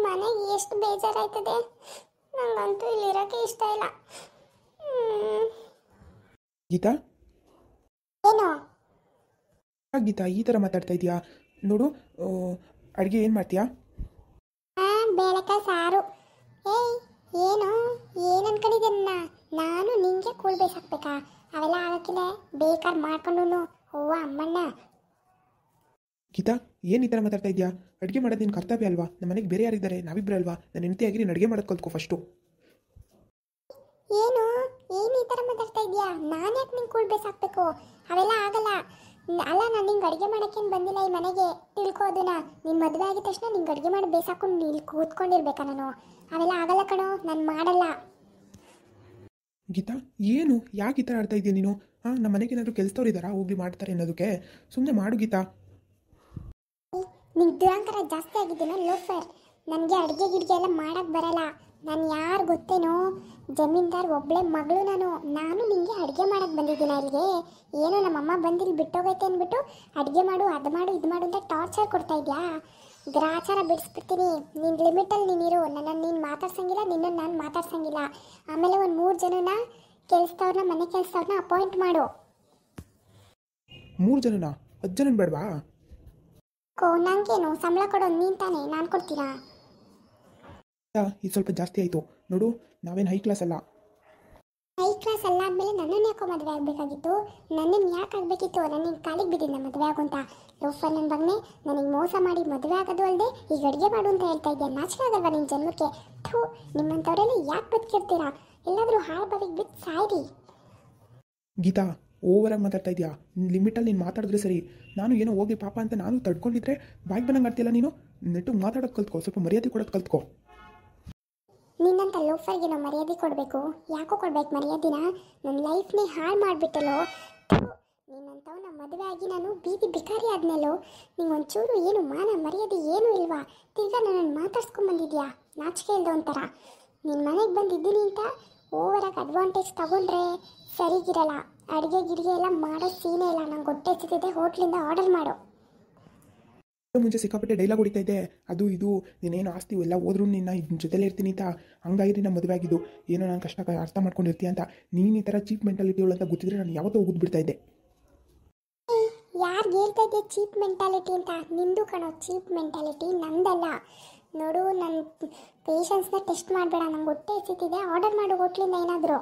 ಮನೆಗೆ ಎಷ್ಟು ಬೇಜಾರಾಯ್ತದೆ. ನಂಗಂತೂ ಇಲ್ಲಿರೋಕ್ಕೆ ಇಷ್ಟ ಇಲ್ಲ. ಗೀತಾ, ಏನು ಗೀತಾ ಈ ಥರ ಮಾತಾಡ್ತಾ ಇದೀಯಾ? ನೋಡು, ಅಡುಗೆ ಏನು ಮಾಡ್ತೀಯಾ? ಬೇಳೆಕಾಯಿ ಸಾರು. ಏಯ್, ಏನು ಏನು ಅನ್ಕೊಂಡಿದ್ದೀನ? ನಾನು ನಿಂಗೆ ಕೂಳ್ ಬೇಯಿಸಾಕ್ಬೇಕಾ? ಅವೆಲ್ಲ ಆಗಕ್ಕಿಲ್ಲ. ಬೇಕಾದ್ರೆ ಮಾಡ್ಕೊಂಡು ಹೂವ ಅಮ್ಮಣ್ಣ. ಗೀತಾ, ಏನು ಈ ಥರ ಮಾತಾಡ್ತಾ ಇದೆಯಾ? ಅಡುಗೆ ಮಾಡೋದು ನಿನ್ನ ಕರ್ತವ್ಯ ಅಲ್ವಾ? ನಮ್ಮ ಮನೆಗೆ ಬೇರೆ ಯಾರಿದ್ದಾರೆ? ನಾವಿಬ್ಬರೇ ಅಲ್ವಾ? ನನ್ನ ಹೆಂಡತಿಯಾಗಿ ನೀನು ಅಡುಗೆ ಮಾಡೋದು ಕಲ್ತ್ಕೊ ಫಸ್ಟು. ಏನು ಏನು ಈ ಥರ ಮಾತಾಡ್ತಾ ಇದೆಯಾ? ನಾನು ಯಾಕೆ ನಿಂಗೆ ಕೂಳ್ ಬೇಯಿಸಾಕ್ಬೇಕು? ಅವೆಲ್ಲ ಆಗಲ್ಲ. ಅಲ್ಲ, ನಾನು ನಿಂಗೆ ಅಡುಗೆ ಮಾಡೋಕ್ಕೇನು ಬಂದಿಲ್ಲ ಈ ಮನೆಗೆ, ತಿಳ್ಕೋದನ್ನ. ನಿನ್ನ ಮದುವೆ ಆಗಿದ ತಕ್ಷಣ ನಿಂಗೆ ಅಡುಗೆ ಮಾಡಿ ಬೇಯಿಸಾಕೊಂಡು ಇಲ್ಲಿ ಕೂತ್ಕೊಂಡಿರ್ಬೇಕಾ ನಾನು? ಅವೆಲ್ಲ ಆಗಲ್ಲ ಕಣೋ, ನಾನು ಮಾಡಲ್ಲ. ಗೀತಾ, ಏನು ಯಾಕೆ ಈ ಥರ ಆಡ್ತಾ ಇದೆಯಾ ನೀನು? ನಮ್ಮ ಮನೆಗೆ ಏನಾದರೂ ಕೆಲಸದವ್ರು ಇದ್ದಾರಾ ಹೋಗಿ ಮಾಡ್ತಾರೆ ಅನ್ನೋದಕ್ಕೆ? ಸುಮ್ಮನೆ ಮಾಡು ಗೀತಾ. ನಿಂಗೆ ದುರಂಕಾರ ಜಾಸ್ತಿ ಆಗಿದ್ದೀನೋ ಲೋಫರ್. ನನಗೆ ಅಡುಗೆ ಗಿಡ್ಗೆ ಎಲ್ಲ ಮಾಡೋಕ್ಕೆ ಬರಲ್ಲ. ನಾನು ಯಾರು ಗೊತ್ತೇನೋ, ಜಮೀನ್ದಾರ್ ಒಬ್ಬಳೆ ಮಗಳು ನಾನು ನಿಂಗೆ ಅಡುಗೆ ಮಾಡೋಕ್ಕೆ ಬಂದಿದ್ದೀನಿ ಅಲ್ಲಿಗೆ. ಏನೋ ನಮ್ಮಮ್ಮ ಬಂದಿಲ್ಲಿ ಬಿಟ್ಟೋಗೈತೆ ಅಂದ್ಬಿಟ್ಟು ಅಡುಗೆ ಮಾಡು, ಅದು ಮಾಡು, ಇದು ಮಾಡು ಅಂತ ಟಾರ್ಚರ್ ಕೊಡ್ತಾ ಇದೆಯಾ? ಗ್ರಾಚಾರ ಬಿಡಿಸ್ಬಿಡ್ತೀನಿ. ನಿನ್ನ ಲಿಮಿಟಲ್ಲಿ ನೀನಿರು. ನನ್ನನ್ನು ನೀನು ಮಾತಾಡ್ಸಂಗಿಲ್ಲ, ನಿನ್ನನ್ನು ನಾನು ಮಾತಾಡ್ಸಂಗಿಲ್ಲ. ಆಮೇಲೆ ಒಂದು 3 ಜನನ ಕೆಲಸದವ್ರನ್ನ, ಮನೆ ಕೆಲಸದವ್ರನ್ನ ಅಪಾಯಿಂಟ್ ಮಾಡು. 3 ಜನನಾ? 10 ಜನನ ಬೇಡವಾ? ನಂಗೇನು ಸಂಬಳ ಕೊಡೋದು ನೀನು ತಾನೇ, ನಾನು ಕೊಡ್ತೀರಾ? ಇದು ಸ್ವಲ್ಪ ಜಾಸ್ತಿ ಆಯಿತು ನೋಡು. ನಾವೇನು ಹೈ ಕ್ಲಾಸ್ ಅಲ್ಲ. ಹೈ ಕ್ಲಾಸ್ ಅಲ್ಲ ಆದಮೇಲೆ ನನ್ನನ್ನು ಯಾಕೋ ಮದುವೆ ಆಗಬೇಕಾಗಿತ್ತು? ನನ್ನನ್ನು ಯಾಕೆ ಆಗಬೇಕಿತ್ತು? ನಾನು ಕಾಲಿಗೆ ಬಿದ್ದಿದ್ದ ಮದುವೆ ಆಗು ಅಂತ. ಲೋಫರ್ ನನ್ನ ಬಗ್ನೆ ನನಗೆ ಮೋಸ ಮಾಡಿ ಮದುವೆ ಆಗೋದು ಅಲ್ಲದೆ ಈಗ ಅಡುಗೆ ಮಾಡು ಅಂತ ಹೇಳ್ತಾ ಇದ್ದೆ. ನಾಚಿಕೆ ಆಗಲ್ವಾ ನಿನ್ನ ಜನ್ಮಕ್ಕೆ? ಥೂ, ನಿಮ್ಮಂಥವರೆಲ್ಲ ಯಾಕೆ ಬದುಕಿರ್ತೀರಾ? ಎಲ್ಲಾದರೂ ಹಾಳು ಬಾವಿಗೆ ಬಿದ್ದು ಸಾಯ್ರಿ. ಗೀತಾ, ಓವರಾಗಿ ಮಾತಾಡ್ತಾ ಇದೆಯಾ? ಲಿಮಿಟಲ್ಲಿ ನೀನು ಮಾತಾಡಿದ್ರೆ ಸರಿ. ನಾನು ಏನೋ ಹೋಗಿ ಪಾಪ ಅಂತ ನಾನು ತಡ್ಕೊಂಡಿದ್ರೆ ಬಾಯ್ಗೆ ಬಂದಂಗೆ ಆಡ್ತಿಲ್ಲ ನೀನು. ನೆಟ್ಟಿಗೆ ಮಾತಾಡೋದು ಕಲ್ತ್ಕೋ, ಸ್ವಲ್ಪ ಮರ್ಯಾದೆ ಕೊಡೋದು ಕಲ್ತ್ಕೋ. ನಿನ್ನಂಥ ಲೋಫರ್ಗೆ ನಾವು ಮರ್ಯಾದೆ ಕೊಡಬೇಕು? ಯಾಕೋ ಕೊಡ್ಬೇಕು ಮರ್ಯಾದಿನ? ನನ್ನ ಲೈಫ್ನೇ ಹಾಳು ಮಾಡಿಬಿಟ್ಟಲ್ಲೋ. ನಿನ್ನಂಥವು ನಮ್ಮ ಮದುವೆ ಆಗಿ ನಾನು ಬೀದಿ ಬಿಕಾರಿ ಆದ್ಮೇಲೋ ನಿಂಗೊಂಚೂರು ಏನು ಮಾನ ಮರ್ಯಾದೆ ಏನೂ ಇಲ್ವಾ? ತಿರ್ಗಾ ನನ್ನನ್ನು ಮಾತಾಡ್ಸ್ಕೊಂಬಂದಿದ್ಯಾ ನಾಚಿಕೆ ಇಲ್ದೋ ಒಂಥರ. ನಿನ್ನ ಮನೆಗೆ ಬಂದಿದ್ದೀನಿ ಅಂತ ಓವರಾಗಿ ಅಡ್ವಾಂಟೇಜ್ ತಗೊಂಡ್ರೆ ಸರಿಗಿರಲ್ಲ. ಅಡುಗೆ ಗಿಡಿಗೆ ಎಲ್ಲ ಮಾಡೋ ಸೀನೇ ಇಲ್ಲ. ನಂಗೆ ಹೊಟ್ಟೆ ಸಿಗ್ತಿದೆ, ಹೋಟ್ಲಿಂದ ಆರ್ಡರ್ ಮಾಡು. ಮುಂಚೆ ಸಿಕ್ಕಾಪಟ್ಟೆ ಡೈಲಾಗ್ ಹೊಡಿತಾ ಇದ್ದೆ, ಅದು ಇದು ನೀನೇನು ಆಸ್ತಿ ಎಲ್ಲ ಹೋದ್ರೂ ನಿನ್ನ ಜೊತೆಲೇ ಇರ್ತೀನಿ ಅಂತ. ಹಂಗಾಗಿ ನಮ್ಮ ಮದುವೆ ಆಗಿದ್ದು. ಏನೋ ನಾನು ಕಷ್ಟ ಅರ್ಥ ಮಾಡ್ಕೊಂಡಿರ್ತೀಯ ಅಂತ. ನೀನು ಈ ಥರ ಚೀಪ್ ಮೆಂಟಾಲಿಟಿ ಅಂತ ಗೊತ್ತಿದ್ರೆ ನಾನು ಯಾವತ್ತೋ ಹೋಗಿದ್ಬಿಡ್ತಾ ಇದ್ದೆ. ಯಾರು ಹೇಳ್ತಾ ಇದ್ದೆ ಚೀಪ್ ಮೆಂಟಾಲಿಟಿ ಅಂತ? ನಿಂದು ಕಣೋ ಚೀಪ್ ಮೆಂಟಾಲಿಟಿ, ನಂದಲ್ಲ. ನೋಡು, ನನ್ನ ಪೇಷನ್ಸ್ನ ಟೆಸ್ಟ್ ಮಾಡಬೇಡ. ನಂಗೆ ಹೊಟ್ಟೆ ಎಸಿತಿದೆ, ಆರ್ಡರ್ ಮಾಡು ಹೋಟ್ಲಿಂದ ಏನಾದರೂ.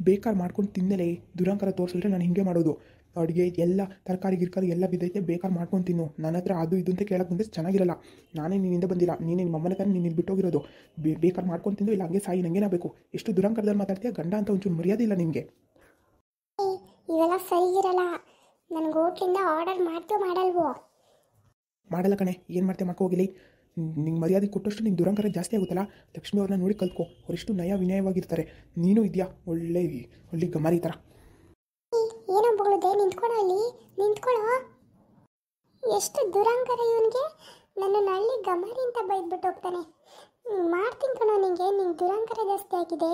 ಬೇಕಾದ್ರೆ ಮಾಡ್ಕೊಂಡು ತಿನ್ನಲೇ. ದುರಂಕಾರ ತೋರಿಸಿದ್ರೆ ನಾನು ಹಿಂಗೆ ಮಾಡೋದು. ಅಡುಗೆ ಎಲ್ಲ ತರಕಾರಿ ಗಿರ್ಕಾರಿ ಎಲ್ಲ ಬಿದ್ದೈತೆ, ಬೇಕಾದ್ರೆ ಮಾಡ್ಕೊಂಡು ತಿನ್ನು. ನನ್ನ ಹತ್ರ ಅದು ಇದು ಅಂತ ಕೇಳಕ್ಕೆ ಬಂದರೆ ಚೆನ್ನಾಗಿರಲ್ಲ. ನಾನೇ ನಿನ್ನಿಂದ ಬಂದಿಲ್ಲ, ನೀನೇ ನಿಮ್ಮ ಅಮ್ಮನ ತಾನೇ ನೀನು ಬಿಟ್ಟೋಗಿರೋದು. ಬೇಕಾದ್ರೆ ಮಾಡ್ಕೊಂಡು ತಿಂದು, ಇಲ್ಲ ಹಂಗೆ ಸಾಯಿ, ನಂಗೇನಾಗಬೇಕು? ಎಷ್ಟು ದುರಂಕಾರದಲ್ಲಿ ಮಾತಾಡ್ತೀಯ? ಗಂಡ ಅಂತ ಒಂಚೂರು ಮರ್ಯಾದೆ ಇಲ್ಲ ನಿಮಗೆ. ಇವೆಲ್ಲ ಸರಿಗಿರಲ್ಲ. ನನಗೆ ಹೋಟ್ಲಿಂದ ಆರ್ಡರ್ ಮಾಡಲ್ವೋ? ಮಾಡಲ್ಲ ಕಣೆ. ಏನು ಮಾಡ್ತೀಯ ಮಾಡ್ಕೋಗಿಲಿ. ನಿಂಗೆ ಮರ್ಯಾದೆ ಕೊಟ್ಟಷ್ಟು ನಿಂಗೆ ದುರಂಕಾರ ಜಾಸ್ತಿ ಆಗುತ್ತಲ್ಲ. ಲಕ್ಷ್ಮಿ ಅವ್ರನ್ನ ನೋಡಿ ಕಲ್ತ್ಕೊ. ಅವರೆಷ್ಟು ನಯ ವಿನಯವಾಗಿರ್ತಾರೆ. ನೀನು ಇದೆಯಾ ಒಳ್ಳೆ ಗಮಾರಿ ಥರ. ಏನೋ ಬೊಗಳುದೆ? ನಿಂತ್ಕೊಳ್ಳೋ, ಅಲ್ಲಿ ನಿಂತ್ಕೊಳ್ಳೋ. ಎಷ್ಟು ದುರಂಕಾರ ಇವನಿಗೆ! ನನ್ನ ಹಳ್ಳಿ ಗಮಾರಿ ಅಂತ ಬೈದ್ಬಿಟ್ಟು ಹೋಗ್ತಾನೆ. ಮಾಡ್ತೀನಿ ಕಣೋ ನಿಂಗೆ ದುರಂಕಾರ ಜಾಸ್ತಿ ಆಗಿದೆ.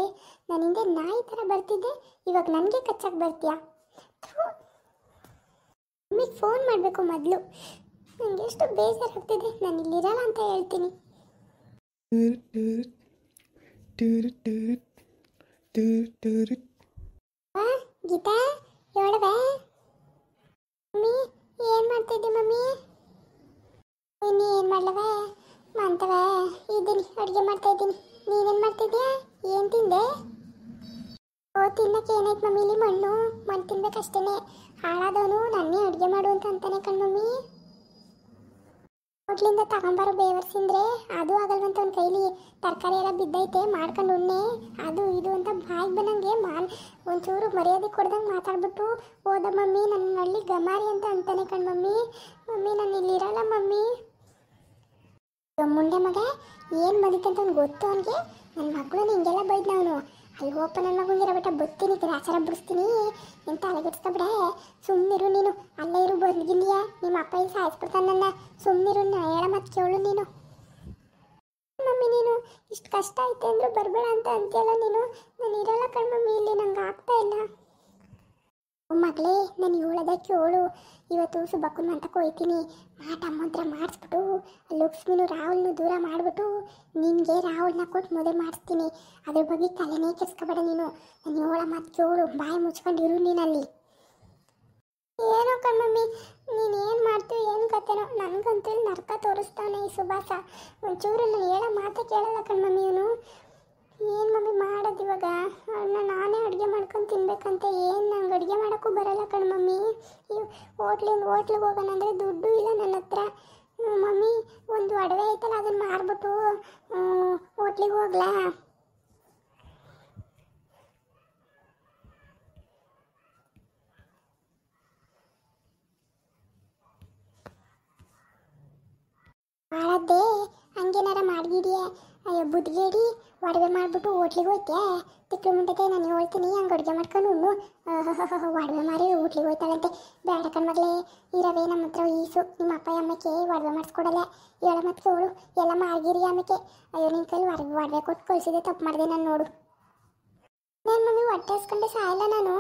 ನಾನು ಹಿಂದೆ ನಾಯಿ ಥರ ಬರ್ತಿದ್ದೆ, ಇವಾಗ ನನಗೆ ಕಚ್ಚಾಗಿ ಬರ್ತೀಯಾ? ಮಮ್ಮಿಗೆ ಫೋನ್ ಮಾಡಬೇಕು ಮೊದಲು. ನನಗೆ ಎಷ್ಟು ಬೇಜಾರಾಗ್ತಿದೆ. ನಾನು ಇಲ್ಲಿರಲ್ಲ ಅಂತ ಹೇಳ್ತೀನಿ. ಗೀತಾ, ಹೇಳವೆ ಮಮ್ಮಿ. ಏನು ಮಾಡ್ತಿದ್ದೆ ಮಮ್ಮಿ? ನೀ ಏನು ಮಾಡ್ಲವೆ? ಮಾಡ್ತವೆ ಇದ್ದೀನಿ, ಅಡುಗೆ ಮಾಡ್ತಾ ಇದ್ದೀನಿ. ನೀನೇನು ಮಾಡ್ತಿದ್ಯಾ? ಏನು ತಿಂದೆ? ತಿನ್ನಕ್ಕೆ ಏನಾಯ್ತು ಮಮ್ಮಿ? ಇಲ್ಲಿ ಮಣ್ಣು ತಿನ್ಬೇಕಷ್ಟೇ. ಹಾಳಾದವನು ನನ್ನೇ ಅಡುಗೆ ಮಾಡು ಅಂತ ಅಂತಾನೆ ಕಣ್ಮಮ್ಮಿ. ಹೋಟ್ಲಿಂದ ತಗೊಂಬರೋ ಬೇವರ್ಸಿಂದ್ರೆ ಅದು ಆಗಲ್ವಂತ. ಒಂದು ಕೈಲಿ ತರಕಾರಿ ಎಲ್ಲ ಬಿದ್ದೈತೆ, ಮಾಡ್ಕೊಂಡು ಉಣ್ಣೆ, ಅದು ಇದು ಅಂತ ಬಾಯಿಗೆ ಬಂದಂಗೆ ಒಂಚೂರು ಮರ್ಯಾದೆ ಕೊಡ್ದಂಗೆ ಮಾತಾಡ್ಬಿಟ್ಟು ಹೋದ ಮಮ್ಮಿ. ನನ್ನ ಹಳ್ಳಿ ಗಮಾರಿ ಅಂತ ಅಂತಾನೆ ಕಣ್ಮಮ್ಮಿ. ಮಮ್ಮಿ ನಾನು ಇಲ್ಲಿರಲ್ಲ ಮಮ್ಮಿ. ಮುಂಡೆ ಮಗ ಏನು ಬಂದಿತ್ತಂತ ಅವ್ನು ಗೊತ್ತು ಅವನಿಗೆ. ನನ್ನ ಮಗಳು ಹಿಂಗೆಲ್ಲ ಬೈದ್ ಅವನು. ಅಲ್ಲಿ ಹೋಪ ನನ್ನ ಮಗನಿರೋ ಬಿಟ್ಟ ಬತ್ತೀನಿ, ಗ್ರಾಚಾರ ಬಿಡಿಸ್ತೀನಿ ಎಂತ ಅಲಗಿಡ್ಸ್ಕೊಬಿಡೆ. ಸುಮ್ಮನಿರು ನೀನು, ಅಲ್ಲೇ ಇರು. ಬಂದಿಲ್ಲಿಯಾ ನಿಮ್ಮ ಅಪ್ಪ ಇಲ್ಲಿ ಸಾಯಿಸ್ಬಿಡ್ತಾನೆ ನನ್ನ. ಸುಮ್ಮನಿರು, ಹೇಳ ಮತ್ತೆ ಕೇಳು ನೀನು. ಮಮ್ಮಿ ನೀನು ಇಷ್ಟು ಕಷ್ಟ ಐತೆ ಅಂದರೂ ಬರಬೇಡ ಅಂತ ಅಂತೀಯಲ್ಲ ನೀನು. ನಾನು ಇರಲ್ಲ ಕಣ್ಮಮ್ಮಿ ಇಲ್ಲಿ, ನಂಗೆ ಆಗ್ತಾ ಇಲ್ಲ. ಮಗಳೇ, ನಾನು ಹೇಳೋದಕ್ಕೆ ಕೇಳು. ಇವತ್ತು ಸುಬ್ಬಕ್ಕನ ಮಂತಕ್ಕೆ ಹೋಗ್ತೀನಿ. ಮಾಟ ಮಂತ್ರ ಮಾಡಿಸ್ಬಿಟ್ಟು ಅಲ್ಲಿ ಲಕ್ಷ್ಮಿನೂ ರಾಹುಲ್ನು ದೂರ ಮಾಡಿಬಿಟ್ಟು ನಿನಗೆ ರಾಹುಲ್ನ ಕೊಟ್ಟು ಮದುವೆ ಮಾಡಿಸ್ತೀನಿ. ಅದ್ರ ಬಗ್ಗೆ ತಲೆನೇ ಕೆಡ್ಸ್ಕೊಬೇಡ ನೀನು. ನಾನು ಹೇಳ ಮಾತು ಕೇಳು, ಬಾಯಿ ಮುಚ್ಕೊಂಡಿರು ನೀನಲ್ಲಿ. ಏನೋ ಕಣ್ಮಮ್ಮಿ, ನೀನು ಏನು ಮಾಡ್ತೀವಿ ಏನು ಕತೆನೋ, ನನಗಂತೂ ಇಲ್ಲಿ ನರ್ಕ ತೋರಿಸ್ತಾನೆ ಈ ಸುಭಾಸ. ಒಂಚೂರು ನಾನು ಹೇಳೋ ಮಾತೇ ಕೇಳಲ್ಲ ಕಣ್ಮಮ್ಮಿ ಇವನು. ಏನು ಮಮ್ಮಿ ಮಾಡೋದು ಇವಾಗ? ನಾನೇ ಅಡುಗೆ ಮಾಡ್ಕೊಂಡು ತಿನ್ಬೇಕಂತ. ಏನು ನಂಗೆ ಅಡುಗೆ ಮಾಡೋಕ್ಕೂ ಬರಲ್ಲ ಕಣ್ಮಮ್ಮಿ. ಈ ಹೋಟ್ಲಿಗೆ ಹೋಗೋಣ ಅಂದರೆ ದುಡ್ಡು ಇಲ್ಲ ನನ್ನ ಹತ್ರ. ಮಮ್ಮಿ ಒಂದು ಒಡವೆ ಐತಲ್ಲ ಅದನ್ನು ಮಾರ್ಬಿಟ್ಟು ಹೋಟ್ಲಿಗೆ ಹೋಗ್ಲಾ? ಮಾಡದ್ದೇ ಹಂಗೇನಾರ ಮಾಡಿದೀಯಾ? ಅಯ್ಯೋ ಬುದ್ಧಿಗೇಡಿ, ಒಡವೆ ಮಾಡಿಬಿಟ್ಟು ಹೋಟ್ಲಿಗೆ ಹೋಯ್ತೆ ತಿಕ್ಳು ಮುಂಟತೆ. ನಾನು ಹೇಳ್ತೀನಿ ಹಂಗೆ ಅಡುಗೆ ಮಾಡ್ಕೊಂಡು ಉಣ್ಣು. ಒಡವೆ ಮಾರಿ ಹೋಟ್ಲಿಗೆ ಹೋಯ್ತಾಳಂತೆ. ಬೇಡ ಕಣ್ಮಗಳೇ, ಇರವೇ ನಮ್ಮ ಹತ್ರ ಈಸು. ನಿಮ್ಮ ಅಪ್ಪ ಅಮ್ಮಕ್ಕೆ ಒಡವೆ ಮಾಡಿಸ್ಕೊಡಲ್ಲ. ಹೇಳ ಮತ್ತೆ ಅವಳು ಎಲ್ಲ ಮಾರ್ಗಿರಿ ಆಮೇಲೆ. ಅಯ್ಯೋ ನಿನ್ನ ಕೈಲಿ ಒಡವೆ ಕೊಟ್ಟು ಕಳಿಸಿದೆ, ತಪ್ಪು ಮಾಡಿದೆ ನಾನು ನೋಡು. ನಾನು ಮಮ್ಮಿ ಹೊಟ್ಟೆ ಹಸ್ಕೊಂಡೆ ಸಾಯಲ್ಲ ನಾನು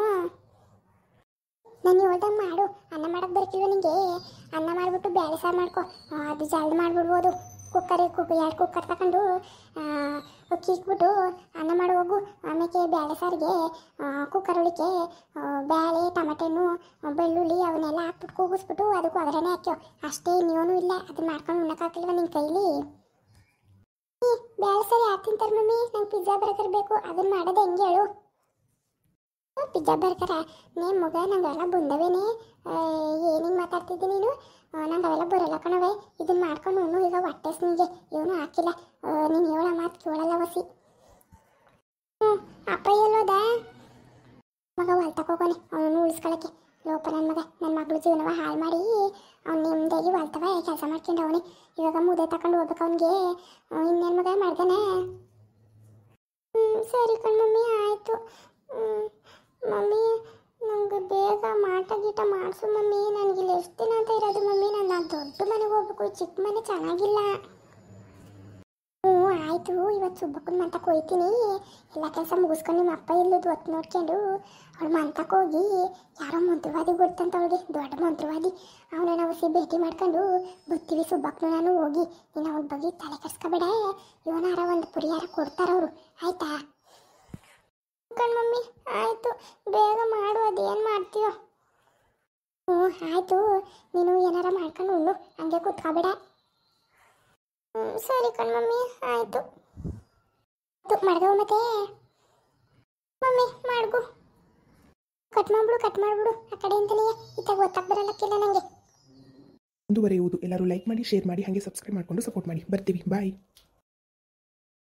ಹೇಳ್ದಂಗೆ ಮಾಡು. ಅನ್ನ ಮಾಡೋಕ್ಕೆ ಬರ್ತಿಲ್ವ ನಿಂಗೆ? ಅನ್ನ ಮಾಡಿಬಿಟ್ಟು ಬೇಳೆ ಸಾರು ಮಾಡ್ಕೊ. ಅದು ಜಲ್ದಿ ಮಾಡಿಬಿಡ್ಬೋದು. ಎರಡು ಕುಕ್ಕರ್ ತಗೊಂಡು ಅಕ್ಕಿ ಇಕ್ಬಿಟ್ಟು ಅನ್ನ ಮಾಡಿ ಹೋಗು. ಆಮೇಲೆ ಬೇಳೆ ಸಾರಿಗೆ ಕುಕ್ಕರ್ ಒಳಗೆ ಬೇಳೆ, ಟೊಮೆಟೊನು, ಬೆಳ್ಳುಳ್ಳಿ ಅವನ್ನೆಲ್ಲ ಹಾಕ್ಬಿಟ್ಟು ಕೂಗಿಸ್ಬಿಟ್ಟು ಅದಕ್ಕೆ ಒಗ್ಗರಣೆ ಹಾಕ್ಯೋ. ಅಷ್ಟೇ, ಇನ್ನೇನೂ ಇಲ್ಲ. ಅದನ್ನ ಮಾಡ್ಕೊಂಡು ಉಣ್ಣಕ್ಕಾಗಲ್ವ ನಿನ್ನ ಕೈಲಿ? ಬೇಳೆ ಸಾರು ಯಾಕೆ ತಿಂತಾರೆ ಮಮ್ಮಿ? ನಂಗೆ ಪಿಜ್ಜಾ ಬರ್ಗರ್ ಬೇಕು. ಅದನ್ನ ಮಾಡೋದು ಹೆಂಗೆ ಹೇಳು? Pizza burger? ಮಗ ನಂಗೆಲ್ಲ ಬಂದವೇನೆ. ಏನಿಂಗೆ ಮಾತಾಡ್ತಿದ್ದೆ ನೀನು? ನಂಗೆ ಅವೆಲ್ಲ ಬರೋಲ್ಲ ಕಣವೆ. ಇದನ್ನ ಮಾಡ್ಕೊಂಡು ಉಣ್ಣು ಈಗ. ಹೊಟ್ಟೆ ನಿನಗೆ ಏನೂ ಹಾಕಿಲ್ಲ. ನೀನು ಹೇಳೋ ಮಾತು ಕೇಳಲ್ಲ ವಸಿ. ಅಪ್ಪ ಎಲ್ಲೋದ? ಮಗ ಹೊಲ್ತಕೋಗೋನೆ ಅವನನ್ನು ಉಳಿಸ್ಕೊಳಕ್ಕೆ. ಲೋಪ ನನ್ನ ಮಗ, ನನ್ನ ಮಗಳು ಜೀವನವ ಹಾಳು ಮಾಡಿ ಅವ್ನು ನಿಮ್ಮದಾಗಿ ಹೊಲ್ತವ ಕೆಲಸ ಮಾಡ್ಕೊಂಡು ಅವನೇ. ಇವಾಗ ಮುದ್ದೆ ತಗೊಂಡು ಹೋಗ್ಬೇಕು ಅವನಿಗೆ. ಇನ್ನೇನು ಮಗ ಮಾಡ್ದಾನೆ? ಸರಿ ಕಣ್ಮಮ್ಮಿ, ಆಯಿತು. ಮಮ್ಮಿ ನನಗೆ ಬೇಗ ಮಾಟ ಗೀಟ ಮಾಡಿಸು ಮಮ್ಮಿ. ನನಗಿಲ್ಲ ಎಷ್ಟು ದಿನ ಅಂತ ಇರೋದು ಮಮ್ಮಿ. ನಾನು ದೊಡ್ಡ ಮನೆಗೆ ಹೋಗ್ಬೇಕು. ಚಿಕ್ಕ ಮನೆ ಚೆನ್ನಾಗಿಲ್ಲ. ಆಯಿತು, ಇವತ್ತು ಸುಬ್ಬಕ್ಕನ ಮಂತಕ್ಕೆ ಹೋಗ್ತೀನಿ. ಎಲ್ಲ ಕೆಲಸ ಮುಗಿಸ್ಕೊಂಡು ನಿಮ್ಮ ಅಪ್ಪ ಇಲ್ಲದು ಹೊತ್ತು ನೋಡ್ಕೊಂಡು ಅವಳು ಮಂತಕ್ಕೆ ಹೋಗಿ ಯಾರೋ ಮಂತ್ರವಾದಿ ಗೊತ್ತಂತ ಅವಳಿಗೆ, ದೊಡ್ಡ ಮಂತ್ರವಾದಿ. ಅವನ ನಾವು ಭೇಟಿ ಮಾಡ್ಕೊಂಡು ಬರ್ತೀವಿ. ಸುಬ್ಬಕ್ಕನು ನಾನು ಹೋಗಿ. ನೀನು ಅವಳ ಬಗ್ಗೆ ತಲೆ ಕೆಡ್ಸ್ಕೊಬೇಡ. ಇವನಾರ ಒಂದು ಪರಿಹಾರ ಕೊಡ್ತಾರವರು, ಆಯಿತಾ? ಕಣ್ಮಮ್ಮಿ ಆಯಿತು, ಬೇಗ ಮಾಡು. ಅದೇನು ಮಾಡ್ತೀಯೋ? ಆಯಿತು, ನೀನು ಏನಾರ ಮಾಡ್ಕೊಂಡು ಉಣ್ಣು, ಹಂಗೆ ಕೂತ್ಕೋಬೇಡ. ಸರಿ ಕಣ್ಮಮ್ಮಿ, ಆಯಿತು. ಮಾಡ್ಗೋ ಮತ್ತೆ ಮಮ್ಮಿ, ಮಾಡ್ಗು. ಕಟ್ ಮಾಡಿಬಿಡು ಆ ಕಡೆ ಅಂತಲೇ. ಇತ್ತಾಗ ಗೊತ್ತಾಗ ಬರಲ್ಲಕ್ಕಿಲ್ಲ ನನಗೆ. ಮುಂದುವರೆಯುವುದು. ಎಲ್ಲರೂ ಲೈಕ್ ಮಾಡಿ, ಶೇರ್ ಮಾಡಿ, ಹಾಗೆ ಸಬ್ಸ್ಕ್ರೈಬ್ ಮಾಡಿಕೊಂಡು ಸಪೋರ್ಟ್ ಮಾಡಿ. ಬರ್ತೀವಿ. ಬಾಯ್.